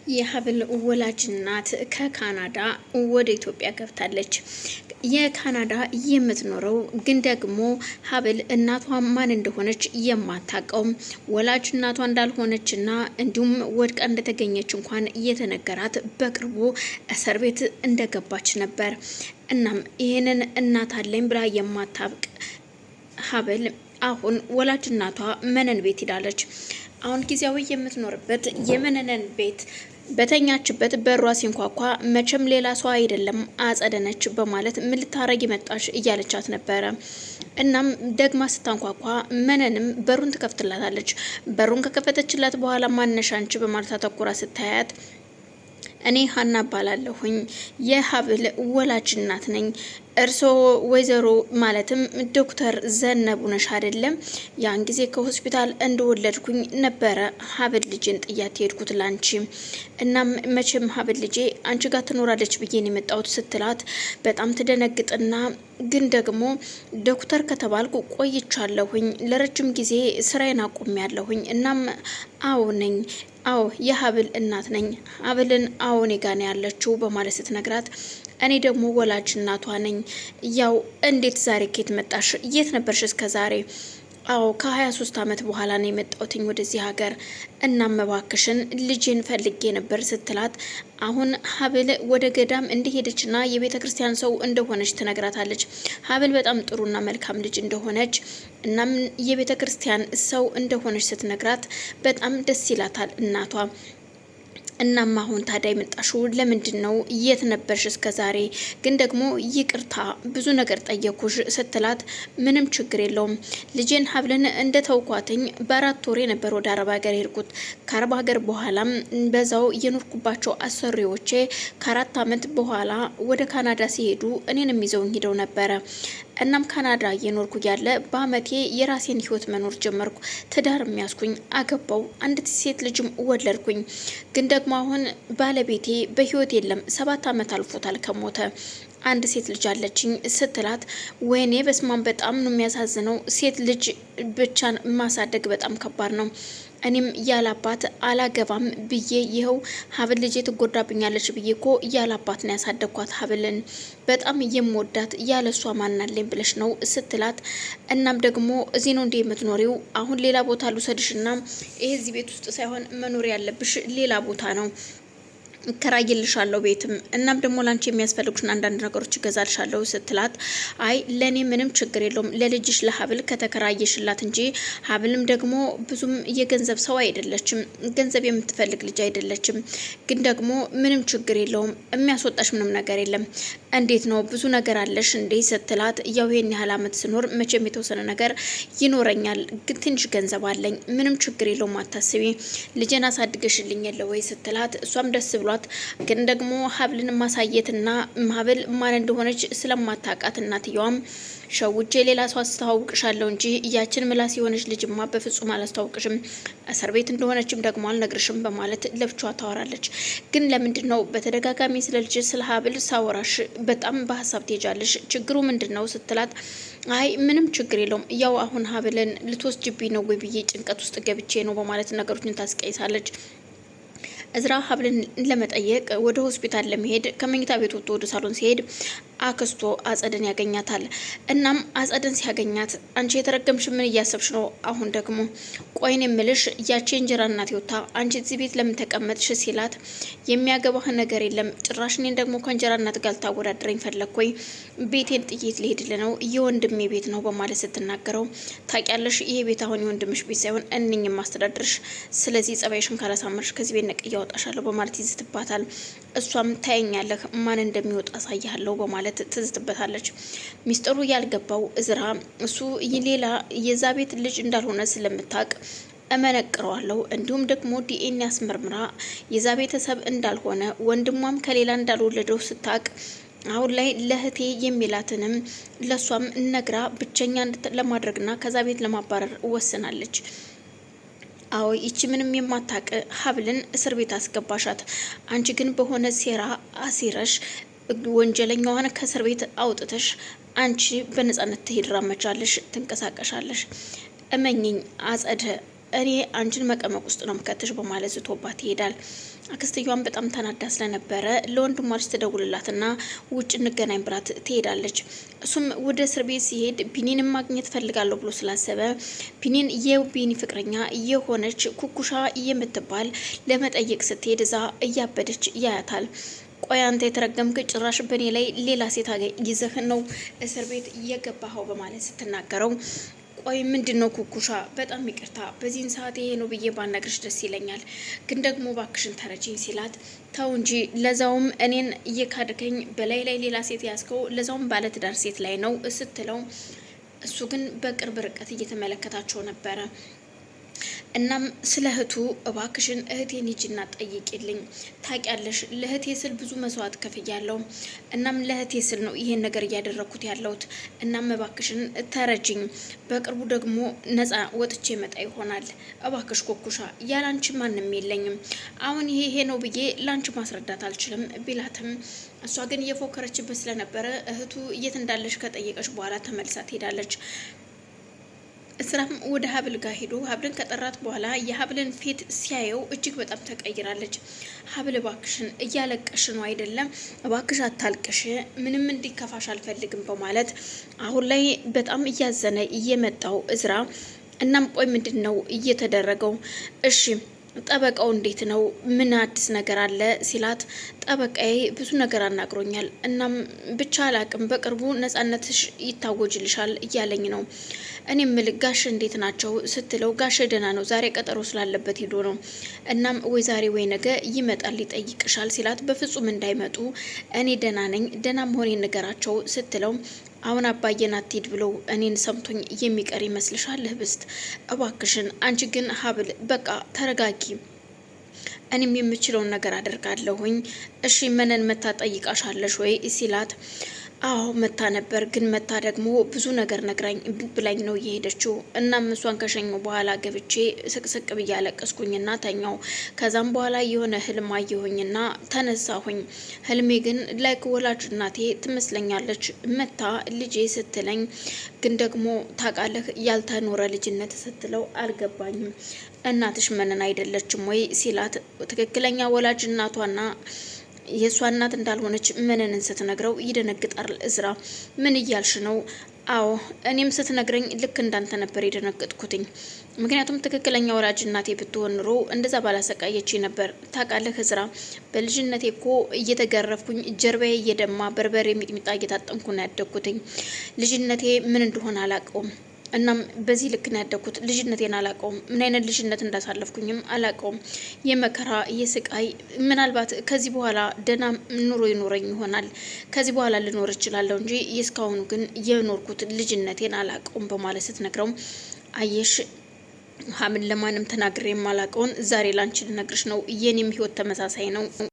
የሀብል ወላጅ እናት ከካናዳ ወደ ኢትዮጵያ ገብታለች። የካናዳ የምትኖረው ግን ደግሞ ሀብል እናቷ ማን እንደሆነች የማታውቀው ወላጅ እናቷ እንዳልሆነችና እንዲሁም ወድቃ እንደተገኘች እንኳን እየተነገራት በቅርቡ እስር ቤት እንደገባች ነበር። እናም ይህንን እናት አለኝ ብላ የማታውቅ ሀብል አሁን ወላጅ እናቷ መነን ቤት ሄዳለች። አሁን ጊዜያዊ የምትኖርበት የመነን ቤት በተኛችበት በሯ ሲንኳኳ መቼም ሌላ ሰው አይደለም አጸደነች በማለት ምን ልታረጊ መጣሽ እያለቻት ነበረ። እናም ደግማ ስታንኳኳ መነንም በሩን ትከፍትላታለች። በሩን ከከፈተችላት በኋላ ማነሽ አንቺ በማለት አተኩራ ስታያት እኔ ሀና እባላለሁኝ የሀብል ወላጅ እናት ነኝ። እርስዎ ወይዘሮ ማለትም ዶክተር ዘነቡ ነሽ አይደለም? ያን ጊዜ ከሆስፒታል እንደወለድኩኝ ነበረ ሀብል ልጅን ጥያት ሄድኩት ላንቺ። እናም መቼም ሀብል ልጄ አንቺ ጋር ትኖራለች ብዬ ነው የመጣሁት ስትላት በጣም ትደነግጥና ግን ደግሞ ዶክተር ከተባልኩ ቆይቻለሁኝ፣ ለረጅም ጊዜ ስራዬን አቁሜያለሁኝ። እናም አዎ ነኝ፣ አዎ የሀብል እናት ነኝ። ሀብልን አዎ እኔ ጋ ነው ያለችው በማለት ስትነግራት እኔ ደግሞ ወላጅ እናቷ ነኝ። ያው እንዴት ዛሬ ከየት መጣሽ? የት ነበርሽ እስከ ዛሬ? አዎ ከ23 ዓመት በኋላ ነው የመጣሁትኝ ወደዚህ ሀገር። እናም እባክሽን ልጄን ፈልጌ ነበር ስትላት አሁን ሀብል ወደ ገዳም እንደሄደችና የቤተ ክርስቲያን ሰው እንደሆነች ትነግራታለች። ሀብል በጣም ጥሩና መልካም ልጅ እንደሆነች እናም የቤተ ክርስቲያን ሰው እንደሆነች ስትነግራት በጣም ደስ ይላታል እናቷ። እናም አሁን ታዲያ የመጣሽው ለምንድን ነው? የት ነበርሽ እስከ ዛሬ? ግን ደግሞ ይቅርታ ብዙ ነገር ጠየኩሽ ስትላት ምንም ችግር የለውም ልጄን ሀብልን እንደ ተውኳትኝ በ4 ወሬ ነበር ወደ አረብ ሀገር ሄድኩት። ከአረብ ሀገር በኋላም በዛው የኖርኩባቸው አሰሪዎቼ ከ4 ዓመት በኋላ ወደ ካናዳ ሲሄዱ እኔንም ይዘውኝ ሄደው ነበረ። እናም ካናዳ እየኖርኩ ያለ በአመቴ የራሴን ህይወት መኖር ጀመርኩ። ትዳር የሚያስኩኝ አገባው፣ አንዲት ሴት ልጅም ወለድኩኝ። ግን ደግሞ አሁን ባለቤቴ በህይወት የለም፣ 7 ዓመት አልፎታል ከሞተ። አንድ ሴት ልጅ አለችኝ ስትላት ወይኔ በስማን በጣም ነው የሚያሳዝነው። ሴት ልጅ ብቻን ማሳደግ በጣም ከባድ ነው። እኔም ያላባት አላገባም ብዬ ይኸው ሀብል ልጄ ትጎዳብኛለች ብዬ እኮ ያላባት ነው ያሳደግኳት ሀብልን በጣም የምወዳት ያለሷ ማናለኝ ብለሽ ነው ስትላት እናም ደግሞ እዚህ ነው እንዴ የምትኖሪው? አሁን ሌላ ቦታ ልውሰድሽና ይሄ እዚህ ቤት ውስጥ ሳይሆን መኖር ያለብሽ ሌላ ቦታ ነው እከራይልሻለሁ ቤትም። እናም ደግሞ ላንቺ የሚያስፈልጉሽን አንዳንድ ነገሮች እገዛልሻለሁ ስትላት አይ ለኔ ምንም ችግር የለውም ለልጅሽ ለሀብል ከተከራየሽላት እንጂ ሀብልም ደግሞ ብዙም የገንዘብ ሰው አይደለችም፣ ገንዘብ የምትፈልግ ልጅ አይደለችም። ግን ደግሞ ምንም ችግር የለውም የሚያስወጣሽ ምንም ነገር የለም። እንዴት ነው ብዙ ነገር አለሽ እንዴ ስትላት ያው ይሄን ያህል አመት ስኖር መቼም የተወሰነ ነገር ይኖረኛል፣ ግን ትንሽ ገንዘብ አለኝ፣ ምንም ችግር የለውም አታስቢ፣ ልጄን አሳድገሽልኝ የለ ወይ ስትላት እሷም ደስ ብሏት ግን ደግሞ ሀብልን ማሳየትና ሀብል ማን እንደሆነች ስለማታውቃት እናትየዋም ሸውጄ ሌላ ሰው አስተዋውቅሻለሁ እንጂ ያችን ምላስ የሆነች ልጅማ በፍጹም አላስተዋውቅሽም፣ እስር ቤት እንደሆነችም ደግሞ አልነግርሽም በማለት ለብቻዋ ታወራለች። ግን ለምንድን ነው በተደጋጋሚ ስለ ልጅ ስለ ሀብል ሳወራሽ በጣም በሀሳብ ትሄጃለሽ? ችግሩ ምንድን ነው ስትላት አይ ምንም ችግር የለውም ያው አሁን ሀብልን ልትወስጅብኝ ነው ወይ ብዬ ጭንቀት ውስጥ ገብቼ ነው በማለት ነገሮችን ታስቀይሳለች። እዝራ ሀብልን ለመጠየቅ ወደ ሆስፒታል ለመሄድ ከመኝታ ቤት ወጥቶ ወደ ሳሎን ሲሄድ አክስቶ አጸደን ያገኛታል። እናም አጸደን ሲያገኛት አንቺ የተረገምሽ ምን እያሰብሽ ነው? አሁን ደግሞ ቆይን የምልሽ ያቺ እንጀራ እናት ይወታ አንቺ እዚህ ቤት ለምን ተቀመጥሽ ሲላት የሚያገባህ ነገር የለም፣ ጭራሽ እኔን ደግሞ ከእንጀራ እናት ጋር ልታወዳድረኝ ፈለግኩኝ፣ ቤቴን ጥይት ሊሄድል ነው የወንድሜ ቤት ነው በማለት ስትናገረው ታውቂያለሽ ይሄ ቤት አሁን የወንድምሽ ቤት ሳይሆን እኔኝ ማስተዳድርሽ፣ ስለዚህ ጸባይሽን ካላሳመርሽ ከዚህ ቤት ነቅ ያወጣሻለሁ በማለት ይዝትባታል። እሷም ታየኛለህ ማን እንደሚወጣ አሳያለሁ በማለት ትዝትበታለች። ሚስጥሩ ያልገባው እዝራ እሱ ሌላ የዛ ቤት ልጅ እንዳልሆነ ስለምታውቅ እመነቅረዋለሁ እንዲሁም ደግሞ ዲኤንኤ አስመርምራ የዛ ቤተሰብ እንዳልሆነ ወንድሟም ከሌላ እንዳልወለደው ስታውቅ አሁን ላይ ለህቴ የሚላትንም ለሷም ነግራ ብቸኛ ለማድረግና ከዛ ቤት ለማባረር ወስናለች። አዎ ይቺ ምንም የማታውቅ ሀብልን እስር ቤት አስገባሻት። አንቺ ግን በሆነ ሴራ አሲረሽ ወንጀለኛዋን ከእስር ቤት አውጥተሽ አንቺ በነጻነት ትሄድራመቻለሽ፣ ትንቀሳቀሻለሽ። እመኝኝ አጸደ እኔ አንቺን መቀመቅ ውስጥ ነው ምከትሽ በማለት ዝቶባት ይሄዳል። አክስትየዋን በጣም ተናዳ ስለነበረ ለወንድሟ ልጅ ትደውልላትና ውጭ እንገናኝ ብላት ትሄዳለች። እሱም ወደ እስር ቤት ሲሄድ ቢኒንም ማግኘት ፈልጋለሁ ብሎ ስላሰበ ቢኒን የቢኒ ፍቅረኛ የሆነች ኩኩሻ የምትባል ለመጠየቅ ስትሄድ እዛ እያበደች ያያታል። ቆይ አንተ የተረገምክ ጭራሽ በእኔ ላይ ሌላ ሴት ይዘህ ነው እስር ቤት የገባኸው በማለት ስትናገረው ቆይ ምንድነው ኩኩሻ በጣም ይቅርታ በዚህን ሰዓት ይሄ ነው ብዬ ባናግርሽ ደስ ይለኛል፣ ግን ደግሞ ባክሽን ተረጂኝ ሲላት ተው እንጂ ለዛውም እኔን እየካድከኝ በላይ ላይ ሌላ ሴት ያዝከው ለዛውም ባለትዳር ሴት ላይ ነው ስትለው እሱ ግን በቅርብ ርቀት እየተመለከታቸው ነበረ። እናም ስለ እህቱ እባክሽን እህቴን ሂጂና ጠይቂልኝ፣ ታውቂያለሽ ለእህቴ ስል ብዙ መስዋዕት ከፍያለሁ። እናም ለእህቴ ስል ነው ይሄን ነገር እያደረኩት ያለሁት። እናም እባክሽን ተረጅኝ፣ በቅርቡ ደግሞ ነፃ ወጥቼ መጣ ይሆናል። እባክሽ ኮኩሻ ያላንቺ ማንም የለኝም። አሁን ይሄ ነው ብዬ ላንቺ ማስረዳት አልችልም ቢላትም እሷ ግን እየፎከረችበት ስለነበረ እህቱ የት እንዳለች ከጠየቀች በኋላ ተመልሳ ትሄዳለች። እስራም ወደ ሀብል ጋር ሄዶ ሀብልን ከጠራት በኋላ የሀብልን ፊት ሲያየው እጅግ በጣም ተቀይራለች። ሀብል እባክሽን እያለቀሽ ነው አይደለም፣ እባክሽ አታልቅሽ፣ ምንም እንዲከፋሽ አልፈልግም በማለት አሁን ላይ በጣም እያዘነ እየመጣው እዝራ እናም ቆይ ምንድን ነው እየተደረገው? እሺ ጠበቃው እንዴት ነው? ምን አዲስ ነገር አለ ሲላት ጠበቃዬ ብዙ ነገር አናግሮኛል። እናም ብቻ አላቅም በቅርቡ ነጻነትሽ ይታወጅልሻል እያለኝ ነው። እኔም ምል ጋሽ እንዴት ናቸው ስትለው ጋሽ ደህና ነው፣ ዛሬ ቀጠሮ ስላለበት ሄዶ ነው። እናም ወይ ዛሬ ወይ ነገ ይመጣል ይጠይቅሻል ሲላት በፍጹም እንዳይመጡ እኔ ደህና ነኝ፣ ደህና መሆኔን ንገራቸው ስትለው አሁን አባዬን አትሂድ ብሎ እኔን ሰምቶኝ የሚቀር ይመስልሻል? ህብስት እባክሽን አንቺ ግን ሀብል በቃ ተረጋጊ፣ እኔም የምችለውን ነገር አደርጋለሁኝ። እሺ መነን መታ ጠይቃሻለሽ ወይ ሲላት አዎ መታ ነበር፣ ግን መታ ደግሞ ብዙ ነገር ነግራኝ ብላኝ ነው እየሄደችው። እናም እሷን ከሸኙ በኋላ ገብቼ ስቅስቅ ብዬ አለቀስኩኝና ተኛው። ከዛም በኋላ የሆነ ህልም አየሁኝና ተነሳሁኝ። ህልሜ ግን ላይክ ወላጅ እናቴ ትመስለኛለች መታ ልጄ ስትለኝ፣ ግን ደግሞ ታውቃለህ ያልተኖረ ልጅነት ስትለው አልገባኝም። እናትሽ መነን አይደለችም ወይ ሲላት ትክክለኛ ወላጅ እናቷና የእሷ እናት እንዳልሆነች መነንን ስትነግረው ይደነግጣል። እዝራ ምን እያልሽ ነው? አዎ እኔም ስትነግረኝ ልክ እንዳንተ ነበር የደነገጥኩትኝ። ምክንያቱም ትክክለኛ ወላጅ እናቴ ብትሆን ኑሮ እንደዛ ባላሰቃየች ነበር። ታውቃለህ እዝራ በልጅነቴ እኮ እየተገረፍኩኝ ጀርባዬ እየደማ በርበሬ ሚጥሚጣ እየታጠንኩ ነው ያደግኩትኝ። ልጅነቴ ምን እንደሆነ አላውቀውም። እናም በዚህ ልክ ነው ያደኩት። ልጅነቴን አላውቀውም፣ ምን አይነት ልጅነት እንዳሳለፍኩኝም አላውቀውም። የመከራ የስቃይ ምናልባት ከዚህ በኋላ ደህና ኑሮ ይኖረኝ ይሆናል፣ ከዚህ በኋላ ልኖር እችላለሁ እንጂ እስካሁኑ ግን የኖርኩት ልጅነቴን አላውቀውም በማለት ስትነግረው አየሽ ሀምን ለማንም ተናግሬ የማላውቀውን ዛሬ ላንቺ ልነግርሽ ነው። የኔም ህይወት ተመሳሳይ ነው።